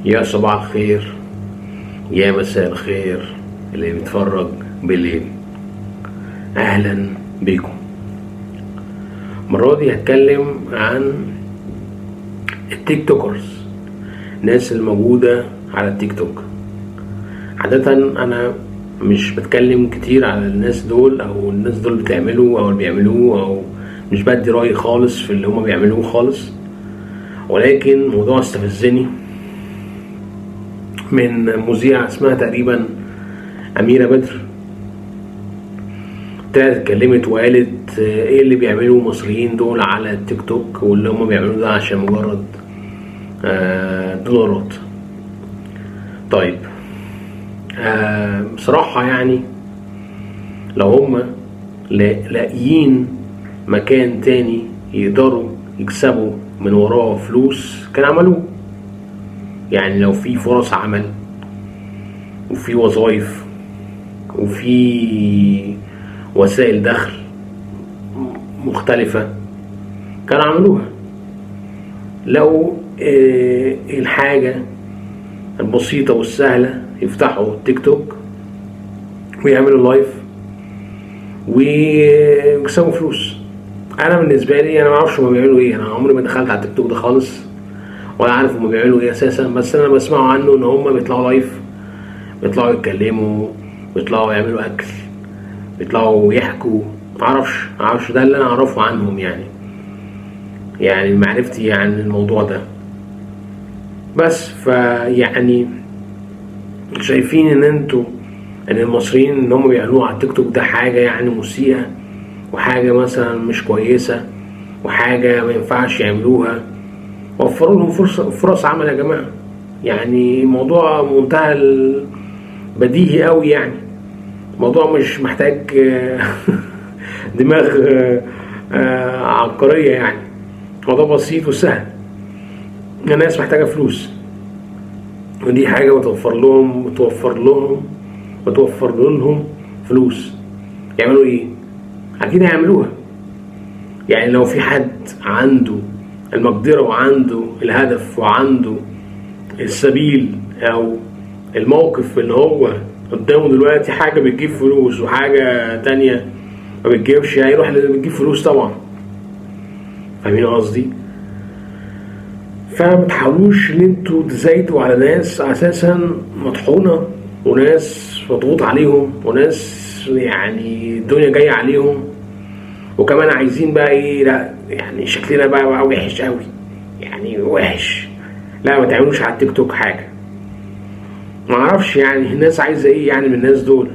يا صباح الخير، يا مساء الخير اللي بيتفرج بالليل. اهلا بيكم. المرة دي هتكلم عن التيك توكرز، الناس الموجودة على التيك توك. عادة انا مش بتكلم كتير على الناس دول او الناس دول بتعملوا او اللي بيعملوه، او مش بدي رأي خالص في اللي هما بيعملوه خالص، ولكن موضوع استفزني من مذيعة اسمها تقريبا أميرة بدر. طلعت اتكلمت وقالت ايه اللي بيعملوا المصريين دول على التيك توك، واللي هم بيعملوه ده عشان مجرد دولارات. طيب بصراحة يعني لو هم لاقيين مكان تاني يقدروا يكسبوا من وراه فلوس كان عملوه. يعني لو في فرص عمل وفي وظائف وفي وسائل دخل مختلفة كان عملوها. لو الحاجة البسيطة والسهلة يفتحوا تيك توك ويعملوا لايف ويكسبوا فلوس. انا بالنسبة لي انا ما اعرفش هما بيعملوا ايه، انا عمري ما دخلت على التيك توك ده خالص ولا عارف هما بيعملوا ايه اساسا، بس انا بسمعوا عنه ان هما بيطلعوا لايف، بيطلعوا يتكلموا، بيطلعوا يعملوا اكل، بيطلعوا يحكوا. معرفش ده اللي انا اعرفه عنهم يعني معرفتي عن الموضوع ده. بس فيعني شايفين ان المصريين ان هم بيعملوه على التيك توك ده حاجة يعني مسيئة، وحاجة مثلا مش كويسة، وحاجة ما ينفعش يعملوها. وفروا لهم فرص عمل يا جماعة. يعني موضوع منتهى البديهي قوي، يعني موضوع مش محتاج دماغ عبقرية. يعني موضوع بسيط وسهل. الناس محتاجة فلوس، ودي حاجة بتوفر لهم فلوس. يعملوا ايه؟ اكيد هيعملوها. يعني لو في حد عنده المقدرة وعنده الهدف وعنده السبيل او الموقف اللي هو قدامه دلوقتي حاجة بتجيب فلوس وحاجة تانية ما بتجيبش، هيروح اللي بتجيب فلوس طبعا. فاهمين قصدي؟ فمتحاولوش ان انتوا تزايدوا على ناس اساسا مطحونة، وناس مضغوط عليهم، وناس يعني الدنيا جاية عليهم، وكمان عايزين بقى ايه؟ لا يعني شكلنا بقى وحش قوي، يعني وحش. لا ما تعملوش على التيك توك حاجة. ما اعرفش يعني الناس عايزة ايه يعني من الناس دول.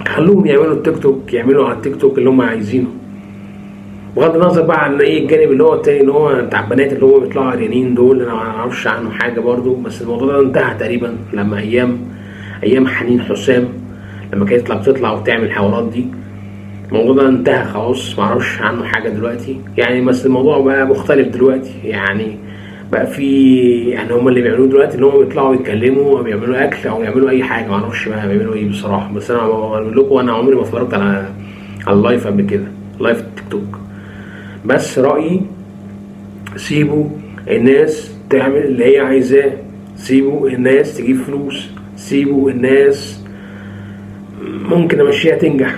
خلوهم يعملوا التيك توك، يعملوا على التيك توك اللي هم عايزينه، بغض النظر بقى عن ايه الجانب اللي هو التاني اللي هو بتاع البنات اللي هو بيطلعوا عريانين دول. انا ما اعرفش عنه حاجه برضو، بس الموضوع ده انتهى تقريبا لما ايام حنين حسام لما كانت بتطلع وتعمل الحوارات دي. الموضوع ده انتهى خلاص، ما اعرفش عنه حاجه دلوقتي يعني. بس الموضوع بقى مختلف دلوقتي، يعني بقى في يعني هم اللي بيعملوه دلوقتي ان هم بيطلعوا يتكلموا او بيعملوا اكل او يعملوا اي حاجه. ما اعرفش بقى بيعملوا ايه بصراحه، بس انا بقول لكم انا عمري ما اتفرجت على اللايف قبل كده، لايف تيك توك. بس رأيي سيبوا الناس تعمل اللي هي عايزاه، سيبوا الناس تجيب فلوس، سيبوا الناس ممكن امشيها تنجح.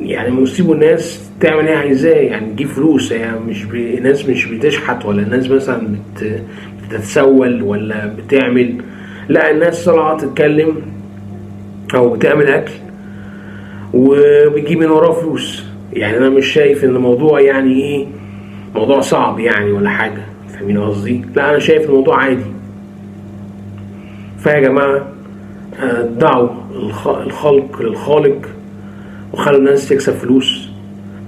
يعني سيبوا الناس تعمل اللي هي عايزاه، يعني تجيب فلوس. هي الناس مش بتشحت، ولا الناس مثلا بتتسول ولا بتعمل. لا، الناس طالعه تتكلم او بتعمل اكل وبيجيب من وراه فلوس. يعني انا مش شايف ان الموضوع يعني ايه موضوع صعب يعني ولا حاجة. فاهمين قصدي؟ لا انا شايف الموضوع عادي. فيا جماعة دعوا الخلق للخالق، وخلوا الناس تكسب فلوس،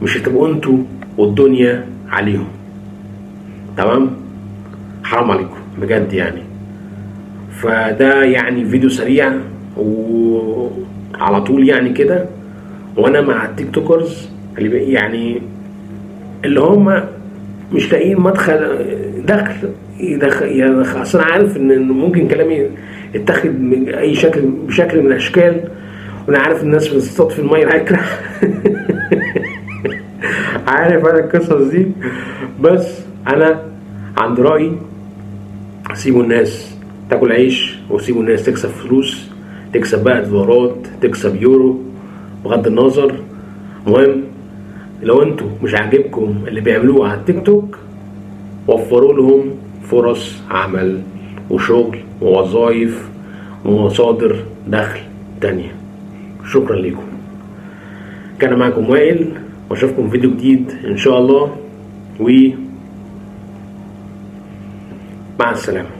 مش هتبقوا انتوا والدنيا عليهم. تمام؟ حرام عليكم بجد يعني. فده يعني فيديو سريع وعلى طول يعني كده. وانا مع التيك توكرز اللي هم مش لاقيين مدخل دخل. اصل انا عارف ان ممكن كلامي يتاخد من اي بشكل من الاشكال، وانا عارف الناس بتصطاد في الميه العكره عارف انا القصص دي. بس انا عند رايي سيبوا الناس تاكل عيش وسيبوا الناس تكسب فلوس، تكسب بقى دولارات، تكسب يورو، بغض النظر. المهم لو انتوا مش عاجبكم اللي بيعملوه على التيك توك، وفروا لهم فرص عمل وشغل ووظائف ومصادر دخل تانية. شكرا لكم. كان معكم وائل، واشوفكم فيديو جديد ان شاء الله، ومع السلامة.